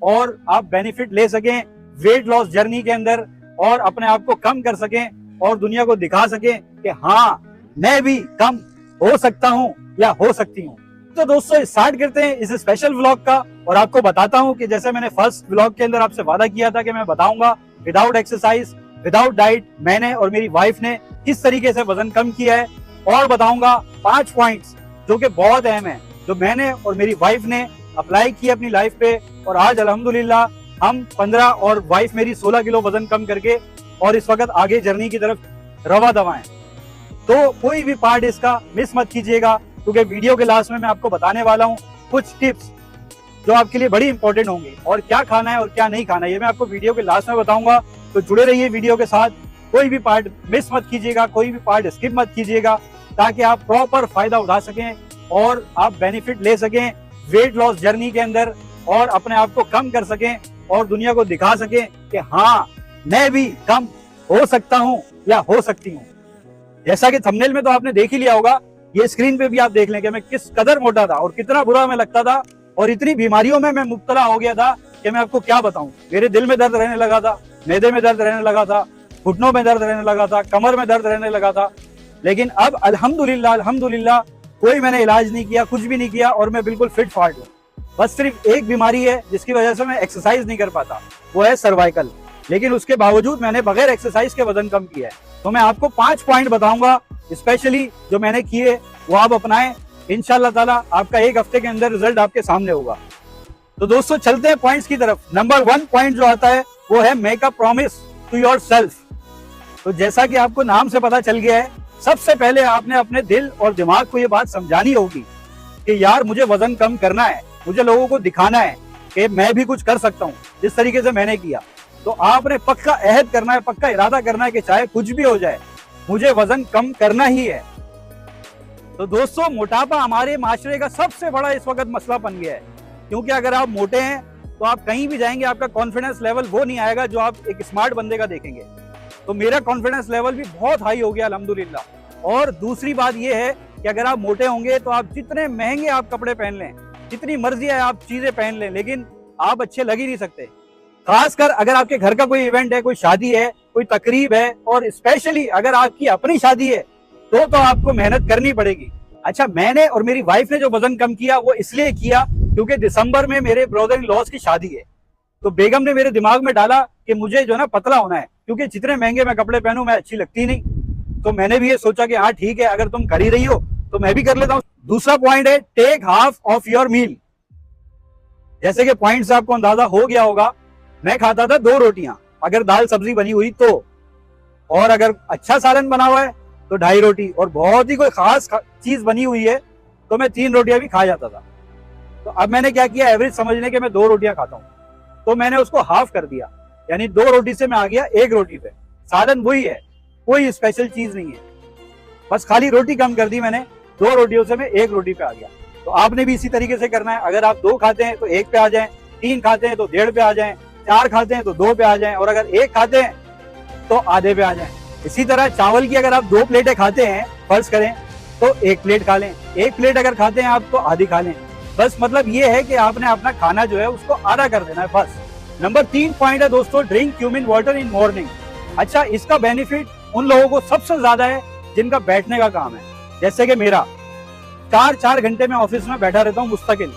और आप बेनिफिट ले सकें वेट लॉस जर्नी के अंदर और अपने आप को कम कर सकें और दुनिया को दिखा सकें कि हाँ मैं भी कम हो सकता हूँ या हो सकती हूँ। तो दोस्तों स्टार्ट करते हैं इस स्पेशल व्लॉग का और आपको बताता हूँ कि जैसे मैंने फर्स्ट व्लॉग के अंदर आपसे वादा किया था कि मैं बताऊंगा विदाउट एक्सरसाइज विदाउट डाइट मैंने और मेरी वाइफ ने किस तरीके से वजन कम किया है और बताऊंगा 5 पॉइंट्स जो कि बहुत अहम है जो मैंने और मेरी वाइफ ने अप्लाई किया अपनी लाइफ पे और आज अल्हम्दुलिल्लाह हम 15 और वाइफ मेरी 16 किलो वजन कम करके और इस वक्त आगे जर्नी की तरफ रवा दवा है। तो कोई भी पार्ट इसका मिस मत कीजिएगा क्योंकि वीडियो के लास्ट में मैं आपको बताने वाला हूँ कुछ टिप्स जो आपके लिए बड़ी इंपॉर्टेंट होंगी और क्या खाना है और क्या नहीं खाना है ये मैं आपको वीडियो के लास्ट में बताऊंगा। तो जुड़े रहिए वीडियो के साथ, कोई भी पार्ट मिस मत कीजिएगा, कोई भी पार्ट स्किप मत कीजिएगा ताकि आप प्रॉपर फायदा उठा सकें और आप बेनिफिट ले सकें वेट लॉस जर्नी के अंदर और अपने आप को कम कर सकें और दुनिया को दिखा सकें कि हाँ मैं भी कम हो सकता हूँ या हो सकती हूँ। जैसा कि थंबनेल में तो आपने देख ही लिया होगा, ये स्क्रीन पे भी आप देख लें कि मैं किस कदर मोटा था और कितना बुरा मैं लगता था और इतनी बीमारियों में मैं मुब्तला हो गया था कि मैं आपको क्या बताऊं। मेरे दिल में दर्द रहने लगा था, मैदे में दर्द रहने लगा था, घुटनों में दर्द रहने लगा था, कमर में दर्द रहने लगा था। लेकिन अब अल्हम्दुलिल्लाह कोई मैंने इलाज नहीं किया, कुछ भी नहीं किया और मैं बिल्कुल फिट फाट हूँ। बस सिर्फ एक बीमारी है जिसकी वजह से मैं एक्सरसाइज नहीं कर पाता, वो है सर्वाइकल। लेकिन उसके बावजूद मैंने बगैर एक्सरसाइज के वजन कम किया है। तो मैं आपको 5 पॉइंट बताऊंगा स्पेशली जो मैंने किए वो आप अपनाएं, इंशाल्लाह ताला आपका एक हफ्ते के अंदर रिजल्ट आपके सामने होगा। तो दोस्तों चलते हैं पॉइंट्स की तरफ। नंबर 1 पॉइंट जो आता है वो है make a promise to yourself. तो जैसा कि आपको नाम से पता चल गया है, सबसे पहले आपने अपने दिल और दिमाग को ये बात समझानी होगी कि यार मुझे वजन कम करना है, मुझे लोगों को दिखाना है कि मैं भी कुछ कर सकता हूँ जिस तरीके से मैंने किया। तो आपने पक्का अहद करना है, पक्का इरादा करना है कि चाहे कुछ भी हो जाए मुझे वजन कम करना ही है। तो दोस्तों मोटापा हमारे माशरे का सबसे बड़ा इस वक्त मसला बन गया है, क्योंकि अगर आप मोटे हैं तो आप कहीं भी जाएंगे आपका कॉन्फिडेंस लेवल वो नहीं आएगा जो आप एक स्मार्ट बंदे का देखेंगे। तो मेरा कॉन्फिडेंस लेवल भी बहुत हाई हो गया अल्हम्दुलिल्लाह। और दूसरी बात यह है कि अगर आप मोटे होंगे तो आप जितने महंगे आप कपड़े पहन लें, जितनी मर्जी है आप चीजें पहन लें, लेकिन आप अच्छे लग ही नहीं सकते। खासकर अगर आपके घर का कोई इवेंट है, कोई शादी है, कोई तकरीब है और स्पेशली अगर आपकी अपनी शादी है तो आपको मेहनत करनी पड़ेगी। अच्छा, मैंने और मेरी वाइफ ने जो वजन कम किया वो इसलिए किया क्योंकि दिसंबर में मेरे ब्रदर इन लॉज की शादी है। तो बेगम ने मेरे दिमाग में डाला कि मुझे जो ना पतला होना है, क्योंकि जितने महंगे मैं कपड़े पहनूं मैं अच्छी लगती नहीं। तो मैंने भी ये सोचा कि हाँ ठीक है, अगर तुम कर ही रही हो तो मैं भी कर लेता हूँ। दूसरा पॉइंट है take half of your meal. जैसे कि पॉइंट से आपको अंदाजा हो गया होगा, मैं खाता था 2 रोटियां अगर दाल सब्जी बनी हुई तो, और अगर अच्छा सालन बना हुआ है तो 2.5 रोटी, और बहुत ही कोई खास चीज बनी हुई है तो मैं 3 रोटियां भी खा जाता था। तो अब मैंने क्या किया, एवरेज समझने के मैं 2 रोटियां खाता हूँ तो मैंने उसको हाफ कर दिया, यानी 2 रोटी से मैं आ गया 1 रोटी पे। सालन वही है, कोई स्पेशल चीज नहीं है, बस खाली रोटी कम कर दी मैंने, 2 रोटियों से मैं 1 रोटी पे आ गया। तो आपने भी इसी तरीके से करना है। अगर आप 2 खाते हैं तो 1 पे आ जाएं, 3 खाते हैं तो 1.5 पे आ जाएं, 4 खाते हैं तो 2 पे आ जाएं, और अगर 1 खाते हैं तो आधे पे आ जाएं। इसी तरह चावल की अगर आप 2 प्लेटें खाते हैं फर्ज करें तो 1 प्लेट खा लें, 1 प्लेट अगर खाते हैं आप तो आधी खा लें। बस मतलब ये है कि आपने अपना खाना जो है उसको आधा कर देना है बस। नंबर 3 पॉइंट है दोस्तों, drink cumin water in morning. अच्छा, इसका बेनिफिट उन लोगों को सबसे ज्यादा है जिनका बैठने का काम है, जैसे कि मेरा 4 घंटे में ऑफिस में बैठा रहता हूँ मुस्तकिल,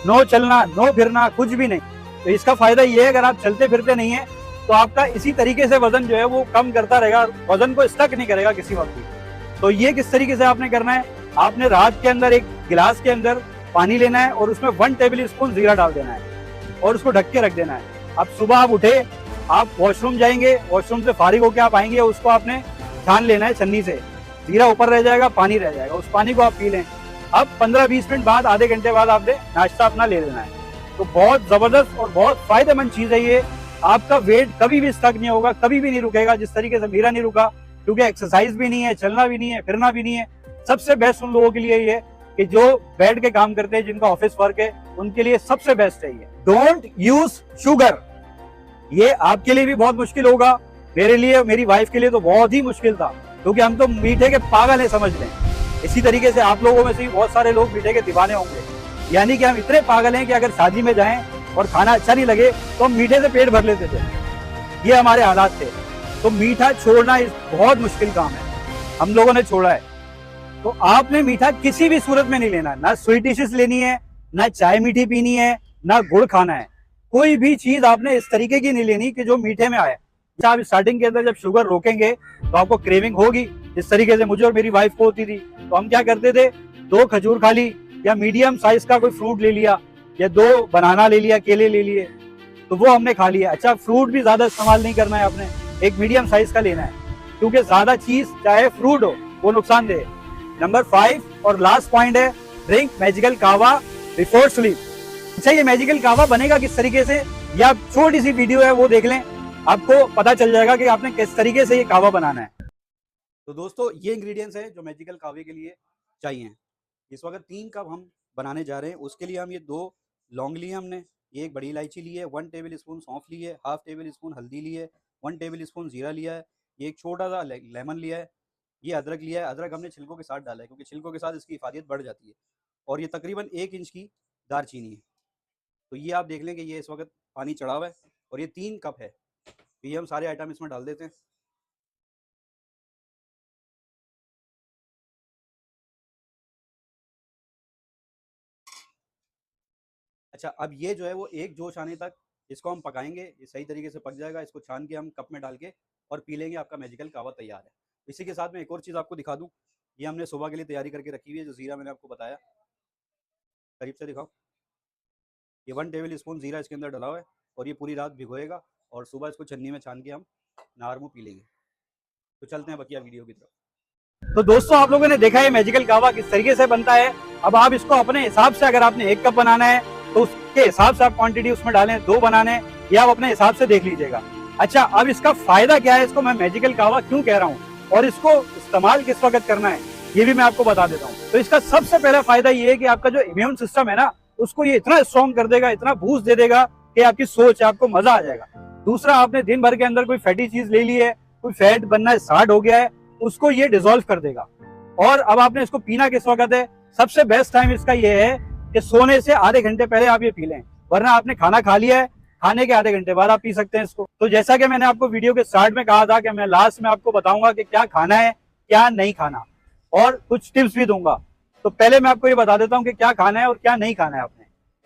नो चलना नो फिरना कुछ भी नहीं। तो इसका फायदा ये है अगर आप चलते फिरते नहीं है तो आपका इसी तरीके से वजन जो है वो कम करता रहेगा, वजन को स्टक नहीं करेगा किसी वक्त भी। तो ये किस तरीके से आपने करना है, आपने रात के अंदर एक गिलास के अंदर पानी लेना है और उसमें 1 टेबल स्पून जीरा डाल देना है और उसको ढक के रख देना है। अब सुबह आप उठे, आप वॉशरूम जाएंगे, वॉशरूम से फारिग होकर आप आएंगे, उसको आपने छान लेना है छन्नी से, जीरा ऊपर रह जाएगा, पानी रह जाएगा, उस पानी को आप पी लें। अब 15-20 मिनट बाद, आधे घंटे बाद आपने नाश्ता अपना ले लेना है। तो बहुत जबरदस्त और बहुत फायदेमंद चीज है ये। आपका वेट कभी भी स्टक नहीं होगा, कभी भी नहीं रुकेगा जिस तरीके से मेरा नहीं रुका, क्योंकि एक्सरसाइज भी नहीं है, चलना भी नहीं है, फिरना भी नहीं है। सबसे बेस्ट उन लोगों के लिए ये कि जो बैठ के काम करते हैं, जिनका ऑफिस वर्क है, उनके लिए सबसे बेस्ट है ये। Don't use sugar. ये आपके लिए भी बहुत मुश्किल होगा, मेरे लिए, मेरी वाइफ के लिए तो बहुत ही मुश्किल था, क्योंकि हम तो मीठे के पागल है समझ लें। इसी तरीके से आप लोगों में से भी बहुत सारे लोग मीठे के दीवाने होंगे, यानी कि हम इतने पागल हैं कि अगर शादी में जाएं और खाना अच्छा नहीं लगे तो हम मीठे से पेट भर लेते थे। ये हमारे हालात थे। तो मीठा छोड़ना बहुत मुश्किल काम है, हम लोगों ने छोड़ा है। तो आपने मीठा किसी भी सूरत में नहीं लेना, ना स्वीट डिशेस लेनी है, ना चाय मीठी पीनी है, ना गुड़ खाना है। कोई भी चीज आपने इस तरीके की नहीं लेनी कि जो मीठे में आए। आप स्टार्टिंग के अंदर जब शुगर रोकेंगे तो आपको क्रेविंग होगी। इस तरीके से मुझे और मेरी वाइफ को होती थी। तो हम क्या करते थे, 2 खजूर खा ली, या मीडियम साइज का कोई फ्रूट ले लिया, या 2 बनाना ले लिया, केले ले लिए, तो वो हमने खा लिया। अच्छा, फ्रूट भी ज्यादा इस्तेमाल नहीं करना है आपने, एक मीडियम साइज का लेना है, क्योंकि ज्यादा चीज चाहे फ्रूट हो वो नुकसानदेह है। नंबर 5 और लास्ट पॉइंट है, ड्रिंक मैजिकल कावा बिफोर स्लीप। अच्छा, ये मैजिकल कावा बनेगा किस तरीके से, या छोटी सी वीडियो है वो देख लें, आपको पता चल जाएगा कि आपने किस तरीके से ये कावा बनाना है। तो दोस्तों, ये इंग्रेडिएंट्स है जो मैजिकल कावे के लिए चाहिए। इस वक्त 3 कप हम बनाने जा रहे हैं। उसके लिए हम ये 2 लौंग लिए हमने, ये एक बड़ी इलायची ली है, 1 टेबल स्पून सौंफ ली है, हाफ टेबल स्पून हल्दी ली है, 1 टेबल स्पून जीरा लिया है, ये एक छोटा सा लेमन लिया है, ये अदरक लिया है। अदरक हमने छिलकों के साथ डाला है क्योंकि छिलकों के साथ इसकी इफादियत बढ़ जाती है। और ये तकरीबन 1 इंच की दारचीनी है। तो ये आप देख लें कि ये इस वक्त पानी चढ़ा हुआ है और ये 3 कप है। तो ये हम सारे आइटम इसमें डाल देते हैं। अच्छा, अब ये जो है वो एक जोश आने तक इसको हम पकाएंगे। ये सही तरीके से पक जाएगा, इसको छान के हम कप में डाल के और पी लेंगे। आपका मैजिकल कावा तैयार है। इसी के साथ में एक और चीज़ आपको दिखा दूं, ये हमने सुबह के लिए तैयारी करके रखी हुई है, जो जीरा मैंने आपको बताया। करीब से दिखाओ, ये 1 टेबल स्पून जीरा इसके अंदर डला हुआ है और ये पूरी रात भिगोएगा और सुबह इसको छन्नी में छान के हम नहर मुँह पी लेंगे। तो चलते हैं बकिया वीडियो की तरफ। तो दोस्तों, आप लोगों ने देखा है मैजिकल कावा किस तरीके से बनता है। अब आप इसको अपने हिसाब से, अगर आपने 1 कप बनाना है तो उसके हिसाब से आप क्वांटिटी उसमें डालें, 2 बनाने हैं, ये आप अपने हिसाब से देख लीजिएगा। अच्छा, अब इसका फायदा क्या है, इसको मैं मैजिकल कावा क्यों कह रहा हूँ और इसको इस्तेमाल किस वक्त करना है, ये भी मैं आपको बता देता हूँ। तो इसका सबसे पहला फायदा ये है कि आपका जो इम्यून सिस्टम है ना, उसको ये इतना स्ट्रॉन्ग कर देगा, इतना बूस्ट दे देगा कि आपकी सोच है, आपको मजा आ जाएगा। दूसरा, आपने दिन भर के अंदर कोई फैटी चीज ले ली है, कोई फैट बनना स्टार्ट हो गया है, उसको ये डिसॉल्व कर देगा। और अब आपने इसको पीना किस वक्त है, सबसे बेस्ट टाइम इसका ये है कि सोने से आधे घंटे पहले आप ये पी लें, वरना आपने खाना खा लिया है, खाने के आधे घंटे बाद आप पी सकते हैं इसको। तो जैसा कि मैंने आपको वीडियो के स्टार्ट में कहा था कि मैं लास्ट में आपको बताऊंगा कि क्या खाना है, क्या नहीं खाना, और कुछ टिप्स भी दूंगा। तो पहले मैं आपको ये बता देता हूँ कि क्या खाना है और क्या नहीं खाना है आपने।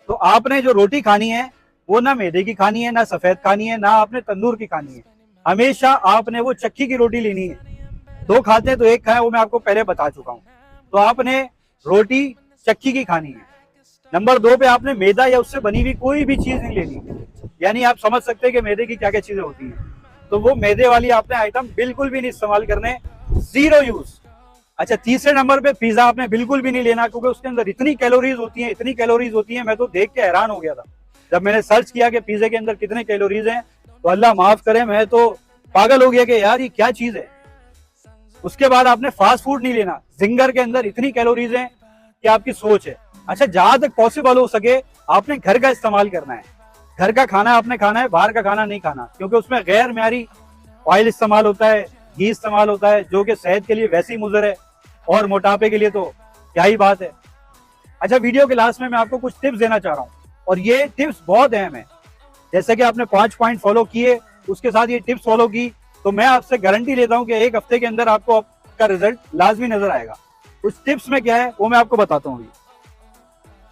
तो आपने जो रोटी खानी है वो ना मैदे की खानी है, ना सफेद खानी है, ना आपने तंदूर की खानी है। हमेशा आपने वो चक्की की रोटी लेनी है। 2 खाते हैं तो 1 खाएं, वो मैं आपको पहले बता चुका हूँ। तो आपने रोटी चक्की की खानी है। नंबर 2 पे आपने मैदा या उससे बनी हुई कोई भी चीज नहीं लेनी, यानी आप समझ सकते हैं कि मैदे की क्या क्या चीजें होती हैं। तो वो मैदे वाली आपने आइटम बिल्कुल भी नहीं इस्तेमाल करने, 0 यूज। अच्छा, तीसरे नंबर पे पिज्जा आपने बिल्कुल भी नहीं लेना, क्योंकि उसके अंदर इतनी कैलोरीज होती हैं, इतनी कैलोरीज होती हैं, मैं तो देख के हैरान हो गया था जब मैंने सर्च किया कि पिज्जे के अंदर कितने कैलोरीज हैं। तो अल्लाह माफ करे, मैं तो पागल हो गया कि यार ये क्या चीज है। उसके बाद आपने फास्ट फूड नहीं लेना, जिंगर के अंदर इतनी कैलोरीज हैं कि आपकी सोच है। अच्छा, जहां तक पॉसिबल हो सके आपने घर का इस्तेमाल करना है। घर का खाना आपने खाना है, बाहर का खाना नहीं खाना, क्योंकि उसमें गैर म्यारी ऑयल इस्तेमाल होता है, घी इस्तेमाल होता है, जो कि सेहत के लिए वैसे ही मुज़र है और मोटापे के लिए तो क्या ही बात है। अच्छा, वीडियो के लास्ट में मैं आपको कुछ टिप्स देना चाह रहा हूँ और ये टिप्स बहुत अहम है। जैसे कि आपने 5 पॉइंट फॉलो किए, उसके साथ ये टिप्स फॉलो की, तो मैं आपसे गारंटी लेता हूँ कि 1 हफ्ते के अंदर आपको आपका रिजल्ट लाजमी नजर आएगा। उस टिप्स में क्या है वो मैं आपको बताता हूँ।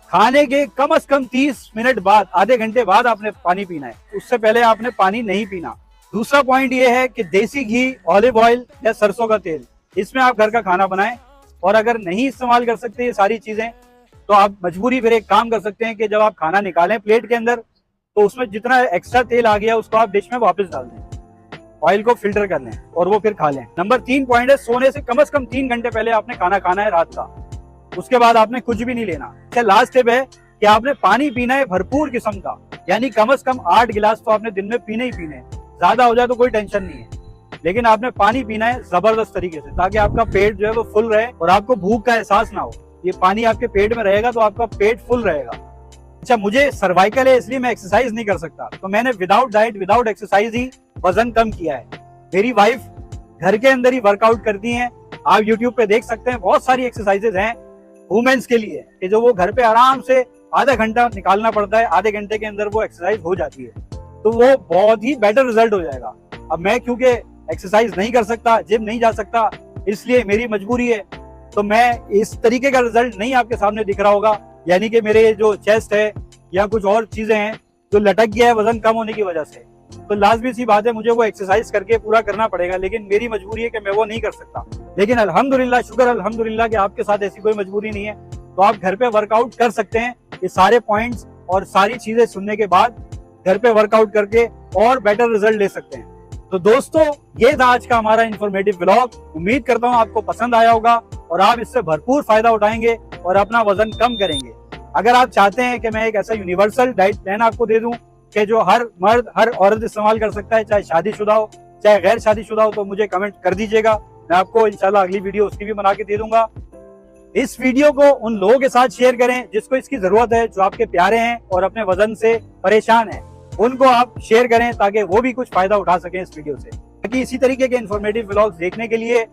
खाने के कम से कम 30 मिनट बाद, आधे घंटे बाद आपने पानी पीना है, उससे पहले आपने पानी नहीं पीना। दूसरा पॉइंट ये है कि देसी घी, ऑलिव ऑयल या सरसों का तेल, इसमें आप घर का खाना बनाएं। और अगर नहीं इस्तेमाल कर सकते ये सारी चीजें, तो आप मजबूरी फिर एक काम कर सकते हैं कि जब आप खाना निकालें प्लेट के अंदर, तो उसमें जितना एक्स्ट्रा तेल आ गया उसको आप डिश में वापस डाल दें, ऑयल को फिल्टर कर लें और वो फिर खा लें। नंबर 3 पॉइंट है, सोने से कम 3 घंटे पहले आपने खाना खाना है रात का, उसके बाद आपने कुछ भी नहीं लेना। अच्छा, लास्ट टिप है कि आपने पानी पीना है भरपूर किस्म का, यानी कम से कम 8 गिलास तो आपने दिन में पीने ही पीने हैं। ज्यादा हो जाए तो कोई टेंशन नहीं है, लेकिन आपने पानी पीना है जबरदस्त तरीके से, ताकि आपका पेट जो है वो फुल रहे और आपको भूख का एहसास ना हो। ये पानी आपके पेट में रहेगा तो आपका पेट फुल रहेगा। अच्छा, मुझे सर्वाइकल है इसलिए मैं एक्सरसाइज नहीं कर सकता, तो मैंने विदाउट डाइट, विदाउट एक्सरसाइज ही वजन कम किया है। मेरी वाइफ घर के अंदर ही वर्कआउट करती हैं, आप यूट्यूब पे देख सकते हैं, बहुत सारी एक्सरसाइजेज हैं वुमेन्स के लिए कि जो वो घर पे आराम से आधा घंटा निकालना पड़ता है, आधे घंटे के अंदर वो एक्सरसाइज हो जाती है, तो वो बहुत ही बेटर रिजल्ट हो जाएगा। अब मैं क्योंकि एक्सरसाइज नहीं कर सकता, जिम नहीं जा सकता, इसलिए मेरी मजबूरी है, तो मैं इस तरीके का रिजल्ट नहीं आपके सामने दिख रहा होगा, यानी कि मेरे जो चेस्ट है या कुछ और चीजें हैं जो लटक गया है वजन कम होने की वजह से, तो लाजमी सी बात है मुझे वो एक्सरसाइज करके पूरा करना पड़ेगा, लेकिन मेरी मजबूरी है कि मैं वो नहीं कर सकता। लेकिन अल्हम्दुलिल्लाह, शुक्र अल्हम्दुलिल्लाह कि आपके साथ ऐसी कोई मजबूरी नहीं है, तो आप घर पे वर्कआउट कर सकते हैं। ये सारे पॉइंट्स और सारी चीजें सुनने के बाद घर पे वर्कआउट करके और बेटर रिजल्ट ले सकते हैं। तो दोस्तों, ये था आज का हमारा इंफॉर्मेटिव व्लॉग। उम्मीद करता हूँ आपको पसंद आया होगा और आप इससे भरपूर फायदा उठाएंगे और अपना वजन कम करेंगे। अगर आप चाहते हैं कि मैं एक ऐसा यूनिवर्सल डाइट प्लान आपको दे दूं कि जो हर मर्द हर औरत इस्तेमाल कर सकता है, चाहे शादीशुदा हो चाहे गैर शादीशुदा हो, तो मुझे कमेंट कर दीजिएगा। मैं आपको इंशाल्लाह अगली वीडियो उसकी भी बना के दे दूंगा। इस वीडियो को उन लोगों के साथ शेयर करें जिसको इसकी जरूरत है, जो आपके प्यारे हैं और अपने वजन से परेशान हैं, उनको आप शेयर करें ताकि वो भी कुछ फायदा उठा सकें इस वीडियो से। ताकि इसी तरीके के इंफॉर्मेटिव व्लॉग्स देखने के लिए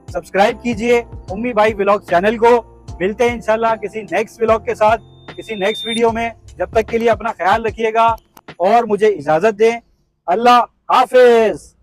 सब्सक्राइब कीजिए उम्मी भाई व्लॉग चैनल को। मिलते हैं इंशाल्लाह किसी नेक्स्ट व्लॉग के साथ, किसी नेक्स्ट वीडियो में। जब तक के लिए अपना ख्याल रखिएगा और मुझे इजाजत दें। अल्लाह हाफिज।